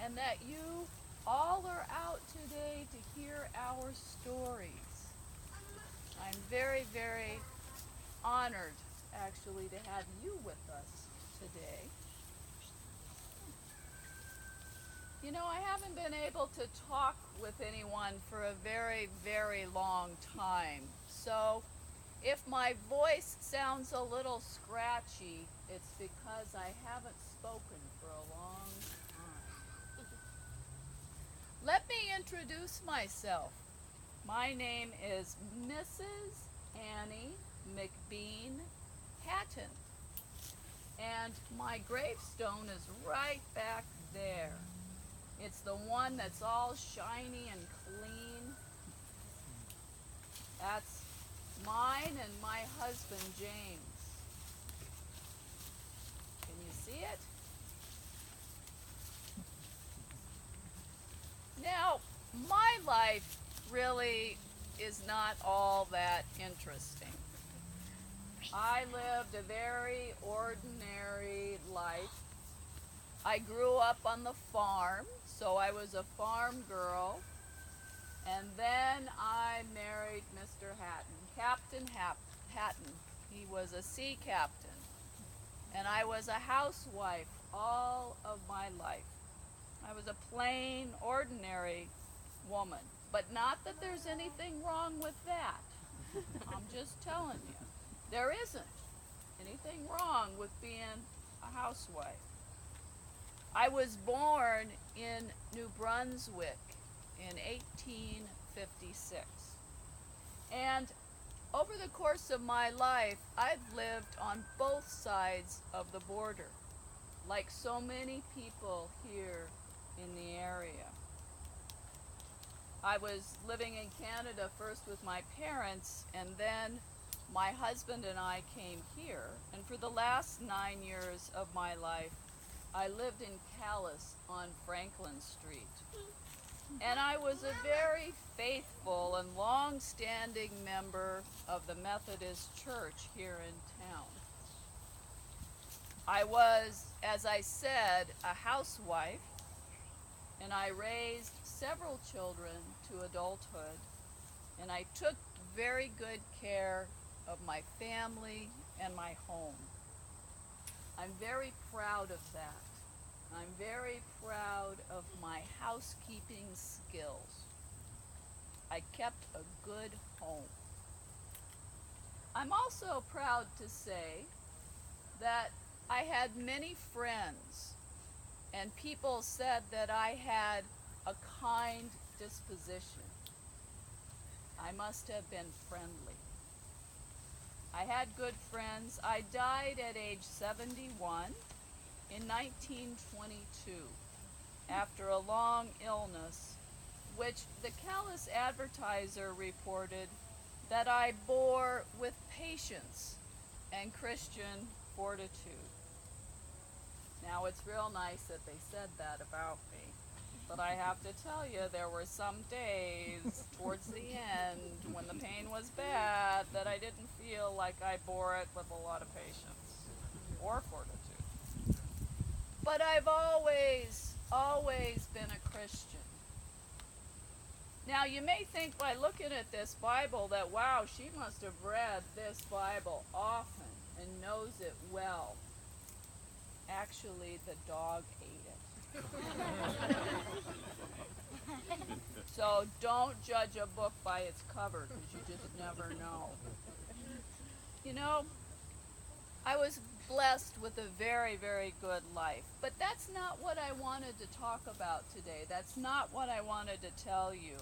and that you all are out today to hear our stories. I'm very, very honored, actually, to have you with us today. You know, I haven't been able to talk with anyone for a very, very long time. So if my voice sounds a little scratchy, it's because I haven't spoken for a long time. Let me introduce myself. My name is Mrs. Annie McBean Hatton, and my gravestone is right back there. It's the one that's all shiny and clean. That's mine and my husband, James. Can you see it? Now, my life really is not all that interesting. I lived a very ordinary life. I grew up on the farm, so I was a farm girl. And then I married Mr. Hatton, Captain Hatton. He was a sea captain. And I was a housewife all of my life. I was a plain, ordinary woman. But not that there's anything wrong with that. I'm just telling you. There isn't anything wrong with being a housewife. I was born in New Brunswick in 1856. And over the course of my life, I've lived on both sides of the border, like so many people here in the area. I was living in Canada first with my parents, and then my husband and I came here. And for the last 9 years of my life, I lived in Calais on Franklin Street. And I was a very faithful and long-standing member of the Methodist Church here in town. I was, as I said, a housewife, and I raised several children to adulthood, and I took very good care of my family and my home. I'm very proud of that. I'm very proud of my housekeeping skills. I kept a good home. I'm also proud to say that I had many friends, and people said that I had a kind disposition. I must have been friendly. I had good friends. I died at age 71 in 1922 after a long illness, which the Calais Advertiser reported that I bore with patience and Christian fortitude. Now, it's real nice that they said that about me, but I have to tell you, there were some days towards the end when the pain was bad that I didn't feel like I bore it with a lot of patience or fortitude. But I've always been a Christian. Now, you may think by looking at this Bible that, wow, she must have read this Bible often and knows it well. Actually, the dog ate it. So don't judge a book by its cover, because you just never know. You know, I was blessed with a very, very good life. But that's not what I wanted to talk about today. That's not what I wanted to tell you.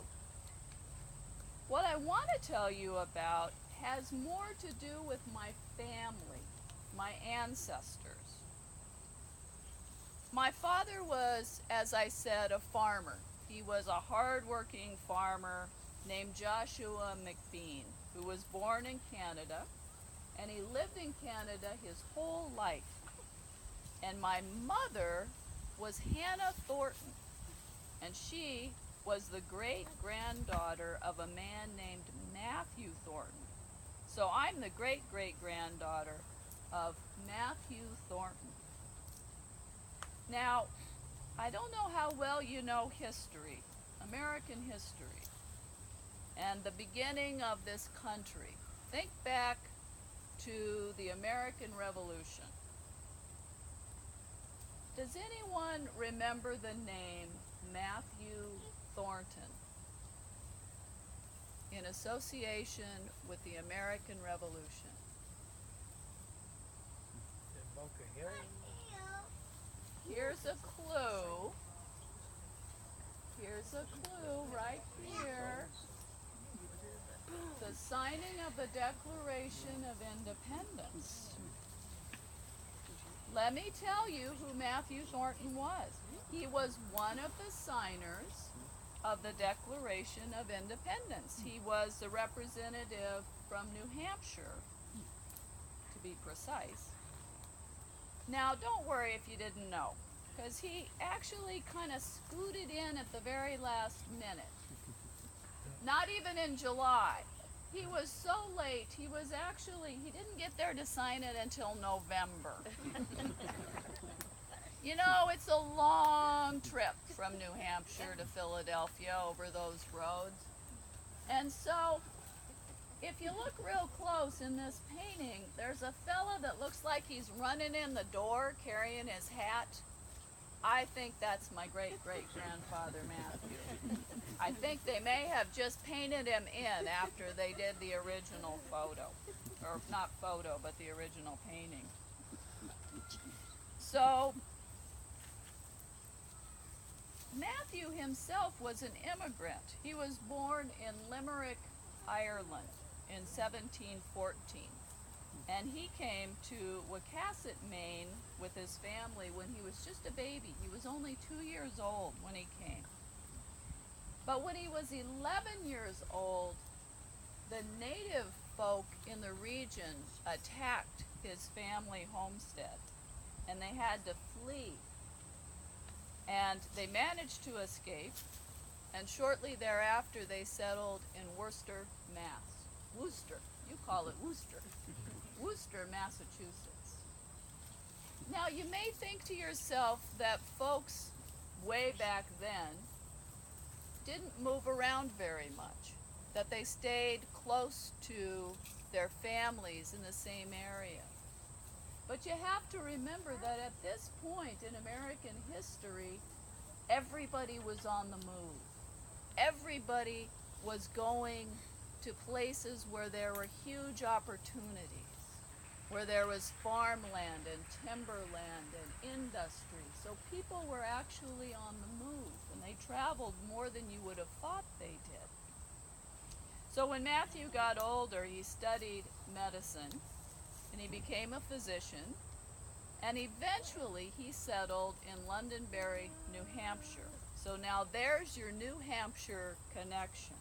What I want to tell you about has more to do with my family, my ancestors. My father was, as I said, a farmer. He was a hard-working farmer named Joshua McBean, who was born in Canada, and he lived in Canada his whole life. And my mother was Hannah Thornton, and she was the great-granddaughter of a man named Matthew Thornton. So I'm the great-great-granddaughter of Matthew Thornton. Now, I don't know how well you know history, American history, and the beginning of this country. Think back to the American Revolution. Does anyone remember the name Matthew Thornton in association with the American Revolution? Here's a clue. Here's a clue right here. The signing of the Declaration of Independence. Let me tell you who Matthew Thornton was. He was one of the signers of the Declaration of Independence. He was the representative from New Hampshire, to be precise. Now, don't worry if you didn't know, because he actually kind of scooted in at the very last minute. Not even in July. He was so late, he didn't get there to sign it until November. You know, it's a long trip from New Hampshire to Philadelphia over those roads. And so, if you look real close in this painting, there's a fella that looks like he's running in the door carrying his hat. I think that's my great-great-grandfather Matthew. I think they may have just painted him in after they did the original photo. Or not photo, but the original painting. So, Matthew himself was an immigrant. He was born in Limerick, Ireland in 1714. And he came to Wachusett, Maine with his family when he was just a baby. He was only 2 years old when he came. But when he was 11 years old, the native folk in the region attacked his family homestead, and they had to flee. And they managed to escape, and shortly thereafter they settled in Worcester, Mass. Worcester, you call it Worcester. Worcester, Massachusetts. Now you may think to yourself that folks way back then didn't move around very much, that they stayed close to their families in the same area. But you have to remember that at this point in American history, everybody was on the move. Everybody was going to places where there were huge opportunities, where there was farmland and timberland and industry. So people were actually on the move, and they traveled more than you would have thought they did. So when Matthew got older, he studied medicine, and he became a physician, and eventually he settled in Londonderry, New Hampshire. So now there's your New Hampshire connection.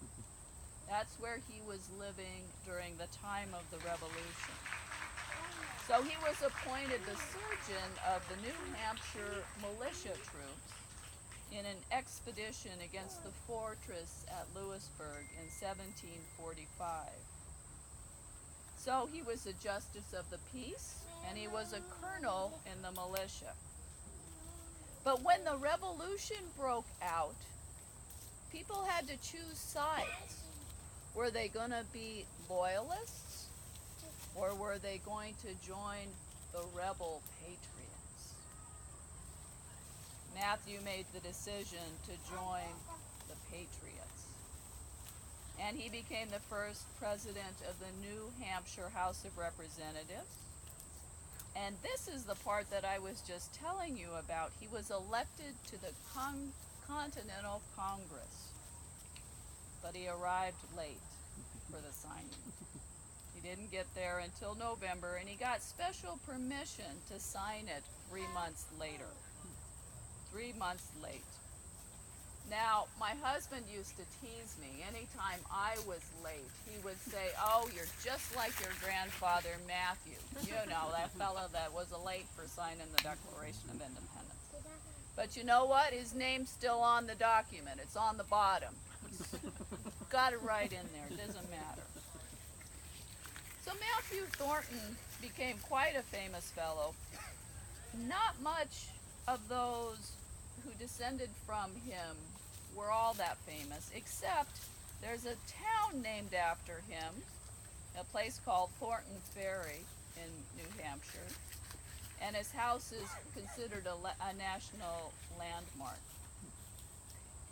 That's where he was living during the time of the Revolution. So he was appointed the surgeon of the New Hampshire militia troops in an expedition against the fortress at Louisburg in 1745. So he was a justice of the peace, and he was a colonel in the militia. But when the revolution broke out, people had to choose sides. Were they going to be loyalists, or were they going to join the rebel patriots? Matthew made the decision to join the patriots. And he became the first president of the New Hampshire House of Representatives. And this is the part that I was just telling you about. He was elected to the Continental Congress, but he arrived late for the signing. He didn't get there until November, and he got special permission to sign it 3 months later. 3 months late. Now, my husband used to tease me. Anytime I was late, he would say, "Oh, you're just like your grandfather, Matthew. You know, that fellow that was late for signing the Declaration of Independence." But you know what? His name's still on the document. It's on the bottom. Got it right in there. It doesn't matter. So Matthew Thornton became quite a famous fellow. Not much of those who descended from him were all that famous, except there's a town named after him, a place called Thornton Ferry in New Hampshire, and his house is considered a national landmark.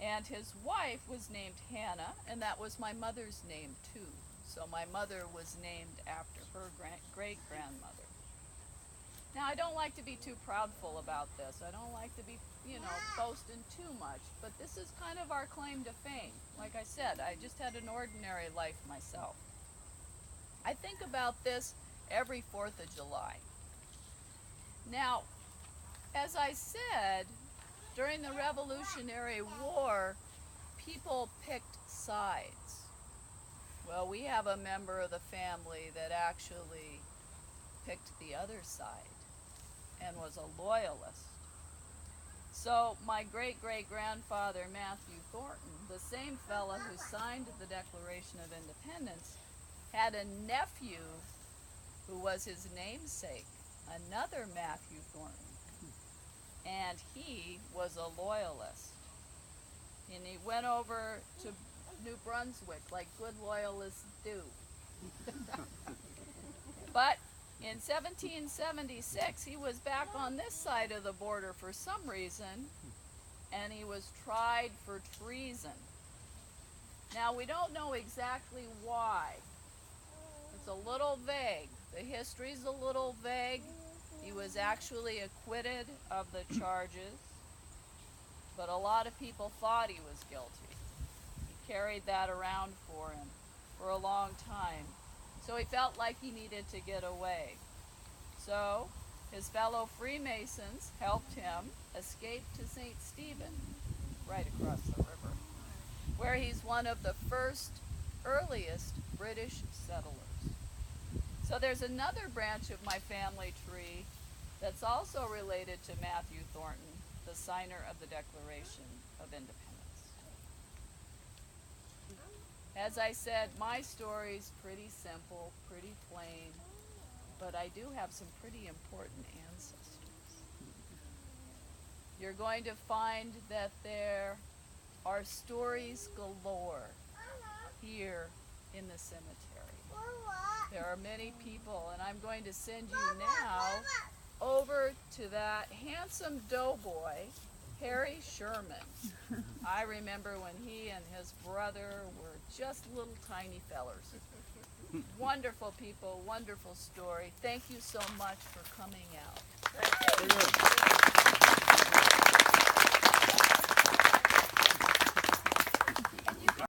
And his wife was named Hannah, and that was my mother's name too. So my mother was named after her great-grandmother. Now, I don't like to be too proudful about this. I don't like to be, boasting too much, but this is kind of our claim to fame. Like I said, I just had an ordinary life myself. I think about this every 4th of July. Now, as I said, during the Revolutionary War, people picked sides. Well, we have a member of the family that actually picked the other side and was a loyalist. So my great-great-grandfather, Matthew Thornton, the same fella who signed the Declaration of Independence, had a nephew who was his namesake, another Matthew Thornton. And he was a loyalist. And he went over to New Brunswick like good loyalists do. But in 1776, he was back on this side of the border for some reason, and he was tried for treason. Now, we don't know exactly why. It's a little vague. The history's a little vague. He was actually acquitted of the charges, but a lot of people thought he was guilty. He carried that around for him for a long time. So he felt like he needed to get away. So his fellow Freemasons helped him escape to St. Stephen, right across the river, where he's one of the earliest British settlers. So there's another branch of my family tree that's also related to Matthew Thornton, the signer of the Declaration of Independence. As I said, my story's pretty simple, pretty plain, but I do have some pretty important ancestors. You're going to find that there are stories galore here in the cemetery. There are many people, and I'm going to send you now over to that handsome doughboy, Harry Sherman. I remember when he and his brother were just little tiny fellers. Wonderful people, wonderful story. Thank you so much for coming out. Thank you.